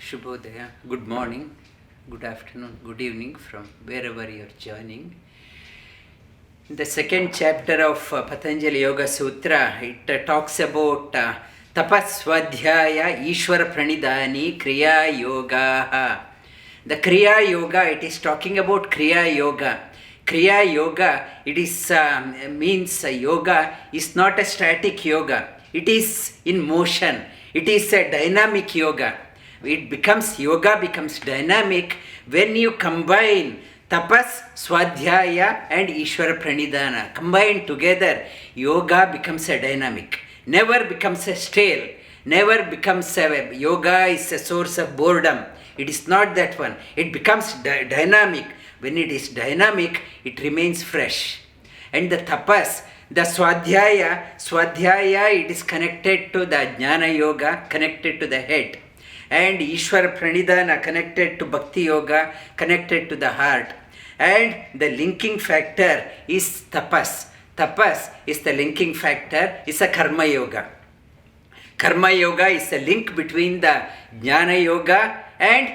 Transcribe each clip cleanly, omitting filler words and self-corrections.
Shubhodaya, good morning, good afternoon, good evening from wherever you are joining. In the second chapter of Patanjali Yoga Sutra, it talks about tapas swadhyaya ishwara pranidhani kriya yoga. The kriya yoga, it is talking about kriya yoga. Kriya yoga, it is means yoga is not a static yoga. It is in motion. It is a dynamic yoga. Yoga becomes dynamic when you combine tapas, swadhyaya and Ishvara pranidhana. Combined together, yoga becomes a dynamic. Never becomes a stale. Never becomes yoga is a source of boredom. It is not that one. It becomes dynamic. When it is dynamic, it remains fresh. And the tapas, the swadhyaya, it is connected to the jnana yoga, connected to the head. And Ishvara Pranidhana connected to Bhakti Yoga, connected to the heart. And the linking factor is tapas. Tapas is the linking factor, is a Karma Yoga. Karma Yoga is a link between the Jnana Yoga and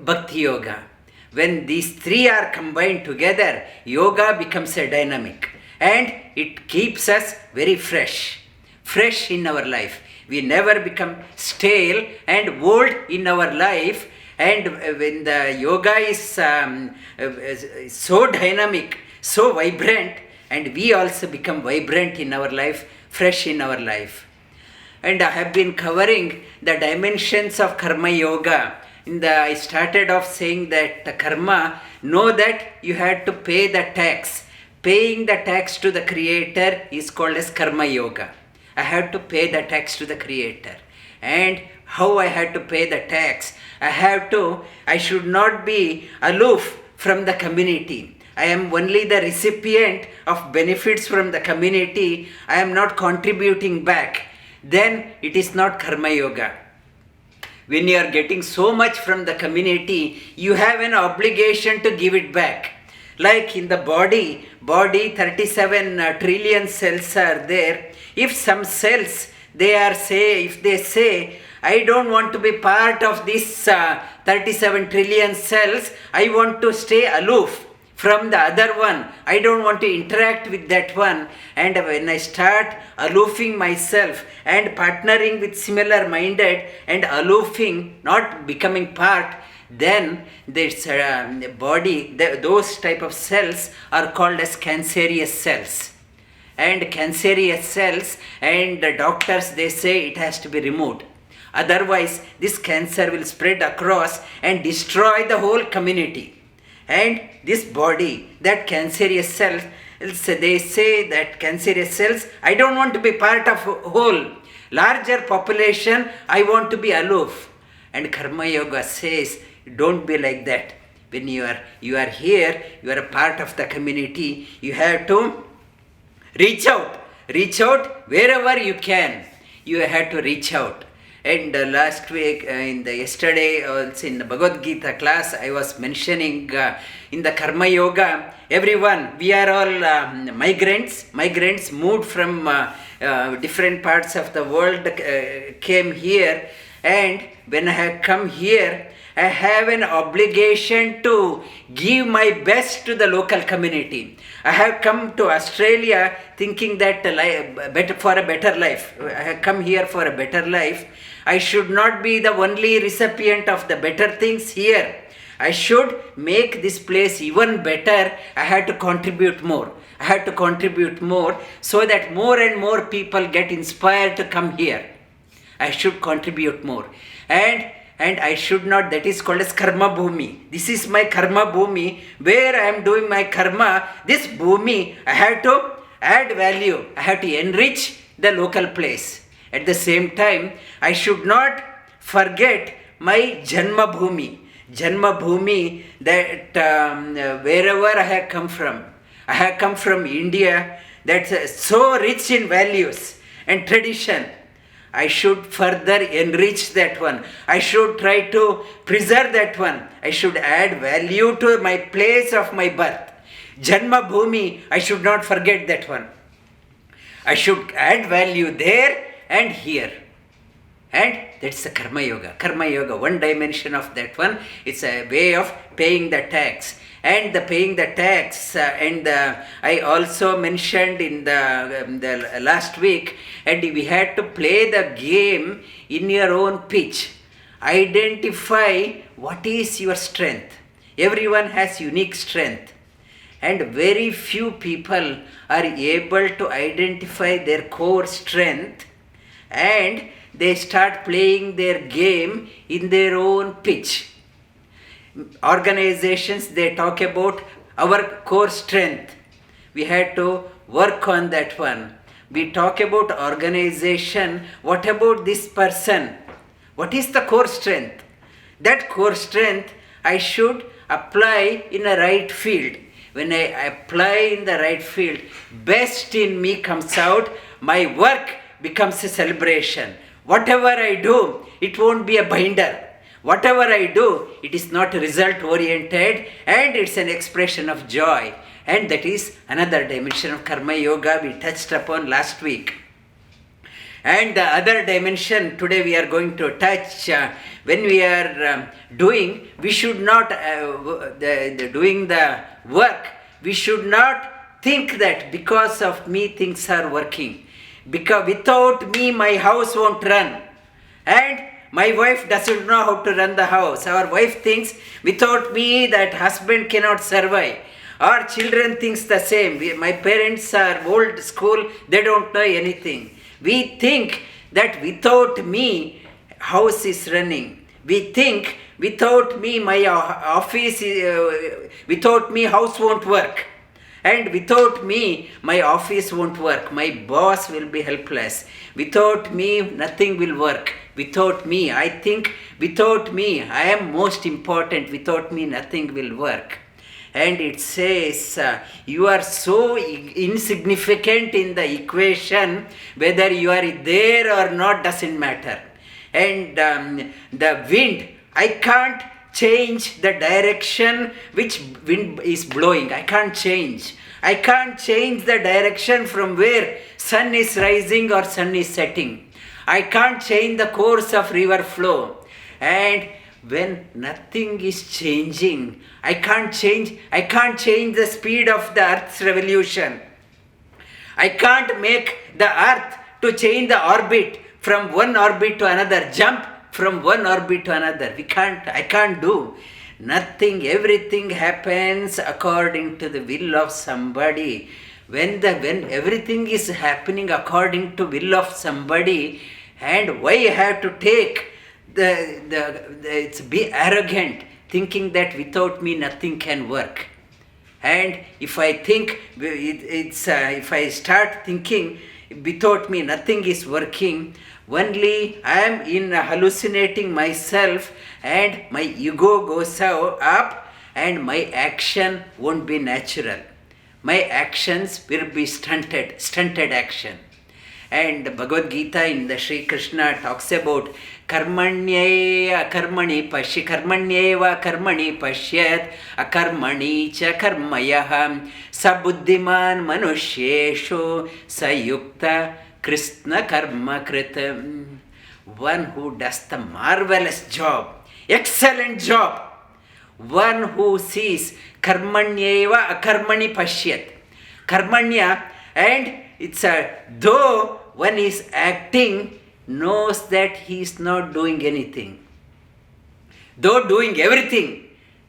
Bhakti Yoga. When these three are combined together, yoga becomes a dynamic. And it keeps us very fresh in our life. We never become stale and old in our life. And when the yoga is so dynamic, so vibrant, and we also become vibrant in our life, fresh in our life. And I have been covering the dimensions of karma yoga. I started off saying that karma, know that you had to pay the tax. Paying the tax to the creator is called as karma yoga. I had to pay the tax to the creator. And how I had to pay the tax? I should not be aloof from the community. I am only the recipient of benefits from the community. I am not contributing back. Then it is not karma yoga. When you are getting so much from the community, you have an obligation to give it back. Like in the body 37 trillion cells are there. If some cells, if they say, I don't want to be part of this 37 trillion cells, I want to stay aloof from the other one. I don't want to interact with that one. And when I start aloofing myself and partnering with similar minded and aloofing, not becoming part, then this body, those type of cells are called as cancerous cells. And cancerous cells, and the doctors, they say it has to be removed. Otherwise, this cancer will spread across and destroy the whole community. And this body, that cancerous cells, they say that cancerous cells, I don't want to be part of whole larger population, I want to be aloof. And Karma Yoga says, don't be like that. When you are here, you are a part of the community, you have to reach out wherever you can. You have to reach out. And last week, yesterday, also in the Bhagavad Gita class, I was mentioning in the Karma Yoga, everyone, we are all migrants moved from different parts of the world, came here. And when I have come here, I have an obligation to give my best to the local community. I have come to Australia thinking that for a better life. I have come here for a better life. I should not be the only recipient of the better things here. I should make this place even better. I had to contribute more. So that more and more people get inspired to come here. I should contribute more. And I should not, that is called as karma bhumi. This is my karma bhumi, where I am doing my karma. This bhumi, I have to add value. I have to enrich the local place. At the same time, I should not forget my janma bhumi. Janma bhumi, that wherever I have come from. I have come from India, that's so rich in values and tradition. I should further enrich that one. I should try to preserve that one. I should add value to my place of my birth. Janma bhumi, I should not forget that one. I should add value there and here. And that's the Karma Yoga. Karma Yoga, one dimension of that one, it's a way of paying the tax. And the paying the tax, I also mentioned in the last week, and we had to play the game in your own pitch. Identify what is your strength. Everyone has unique strength. And very few people are able to identify their core strength, and they start playing their game in their own pitch. Organizations, they talk about our core strength. We had to work on that one. We talk about organization. What about this person? What is the core strength? That core strength I should apply in a right field. When I apply in the right field, best in me comes out. My work becomes a celebration. Whatever I do, it won't be a binder. Whatever I do, it is not result oriented, and it's an expression of joy. And that is another dimension of Karma Yoga we touched upon last week. And the other dimension today we are going to touch, when we are doing, we should not, doing the work, we should not think that because of me things are working. Because without me my house won't run. And my wife doesn't know how to run the house. Our wife thinks without me that husband cannot survive. Our children thinks the same. My parents are old school, they don't know anything. We think that without me house is running. We think without me my office, without me house won't work. And without me my office won't work. My boss will be helpless. Without me nothing will work. Without me, I think without me I am most important. Without me nothing will work. And it says, you are so insignificant in the equation, whether you are there or not doesn't matter. And the wind, I can't change the direction which wind is blowing. I can't change. I can't change the direction from where sun is rising or sun is setting. I can't change the course of river flow. And when nothing is changing, I can't change the speed of the earth's revolution. I can't make the earth to change the orbit from one orbit to another, jump from one orbit to another. I can't do nothing. Everything happens according to the will of somebody. When everything is happening according to will of somebody, and why I have to take it's be arrogant, thinking that without me nothing can work. And if I think if I start thinking without me nothing is working, only I am in hallucinating myself, and my ego goes up, and my action won't be natural. My actions will be stunted action. And Bhagavad Gita in the Sri Krishna talks about karmanyeva karmani pashyat akarmani cha karmayah sabuddhiman manushyeshu sayukta krishna karma kritam. One who does the marvelous job, excellent job. One who sees karmanyeva akarmani pashyat. Karmanya, and it's though one is acting, knows that he is not doing anything. Though doing everything,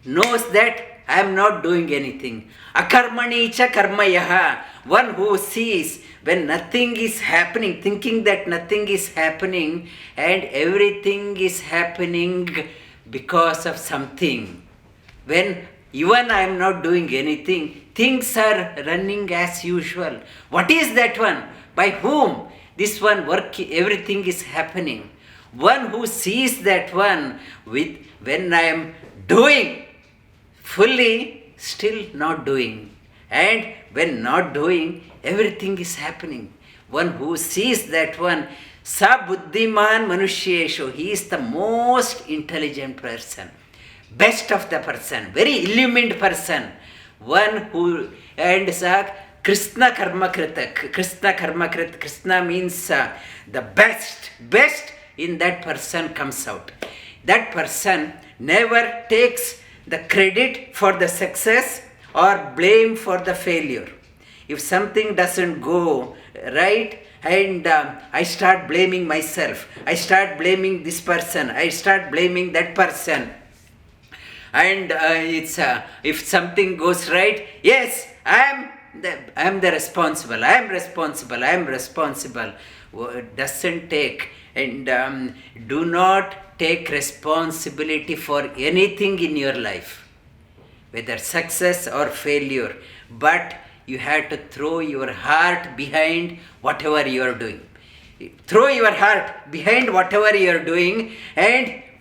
knows that I am not doing anything. Akarmani cha karmayah. One who sees when nothing is happening, thinking that nothing is happening, and everything is happening because of something. When even I am not doing anything, things are running as usual. What is that one? By whom this one work, everything is happening. One who sees that one with when I am doing fully, still not doing. And when not doing, everything is happening. One who sees that one, sa buddhiman manushyeshu, he is the most intelligent person. Best of the person, very illumined person. One who, and Krishna karma krita. Krishna karma krita. Krishna means the best in that person comes out. That person never takes the credit for the success or blame for the failure. If something doesn't go right, and I start blaming myself, I start blaming this person, I start blaming that person, and if something goes right, yes, I am the responsible, I am responsible. Doesn't take, and do not take responsibility for anything in your life, whether success or failure, but you have to throw your heart behind whatever you are doing. Throw your heart behind whatever you are doing,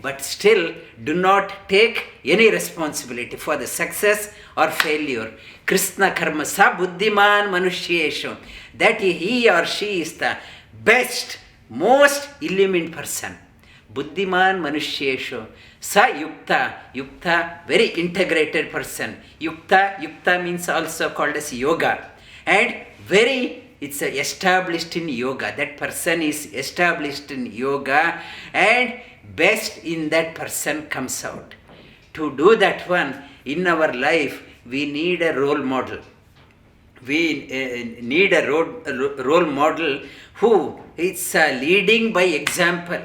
but still do not take any responsibility for the success or failure. Krishna karma sa buddhiman manushyeshu. That he or she is the best, most illumined person. Buddhiman manushyeshu. Sa yukta, very integrated person. Yukta means also called as yoga. And it's established in yoga. That person is established in yoga, and best in that person comes out. To do that one in our life, we need a role model. We need a role model who is leading by example.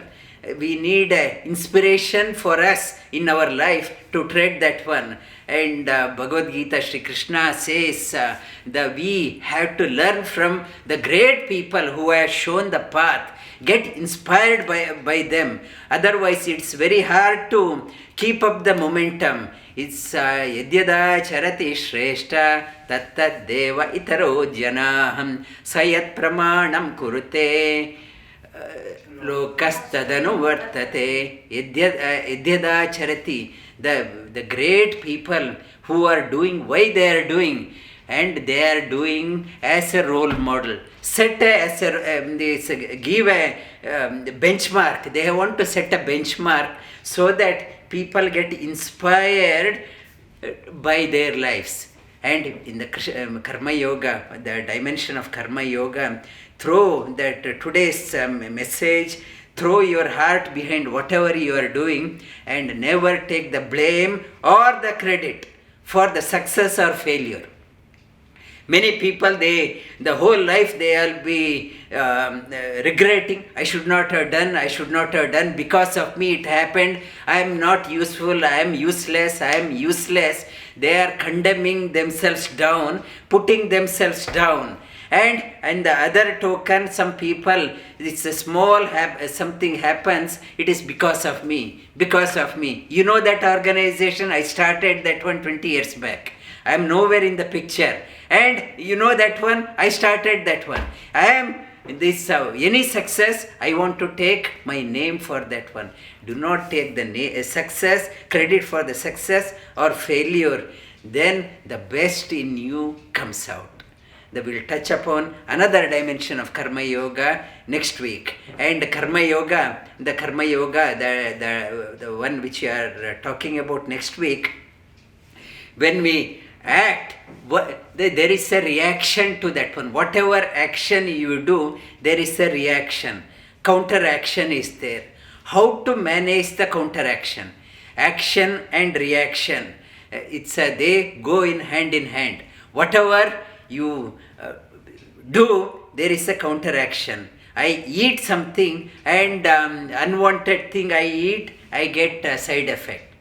We need inspiration for us in our life to tread that one. And Bhagavad Gita, Shri Krishna says that we have to learn from the great people who have shown the path, get inspired by them. Otherwise, it's very hard to keep up the momentum. It's yadyada charati shreshta tattat deva itaro janaham sayat pramanam kurute lokastadanu vartate. Yadyada charati, the great people who are doing why they are doing, and they are doing as a role model. Give a benchmark. They want to set a benchmark so that people get inspired by their lives. And in the Karma Yoga, the dimension of Karma Yoga, throw that today's message, throw your heart behind whatever you are doing, and never take the blame or the credit for the success or failure. Many people, the whole life they will be regretting, I should not have done, because of me it happened, I am not useful, I am useless. They are condemning themselves down, putting themselves down. And the other token, some people, it's a small, something happens, it is because of me. You know that organization, I started that one 20 years back. I am nowhere in the picture. And you know that one, I started that one. I am this, any success, I want to take my name for that one. Do not take the success, credit for the success or failure. Then the best in you comes out. That will touch upon another dimension of Karma Yoga next week. And Karma Yoga, the one which we are talking about next week, when we act, there is a reaction to that one. Whatever action you do, there is a reaction. Counter action is there. How to manage the counter action? Action and reaction, they go in hand. Whatever you do, there is a counter action. I eat something, and unwanted thing I eat, I get a side effect.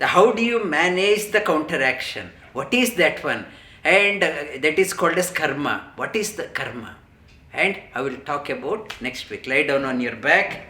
How do you manage the counter action? What is that one? And that is called as karma. What is the karma? And I will talk about next week. Lie down on your back.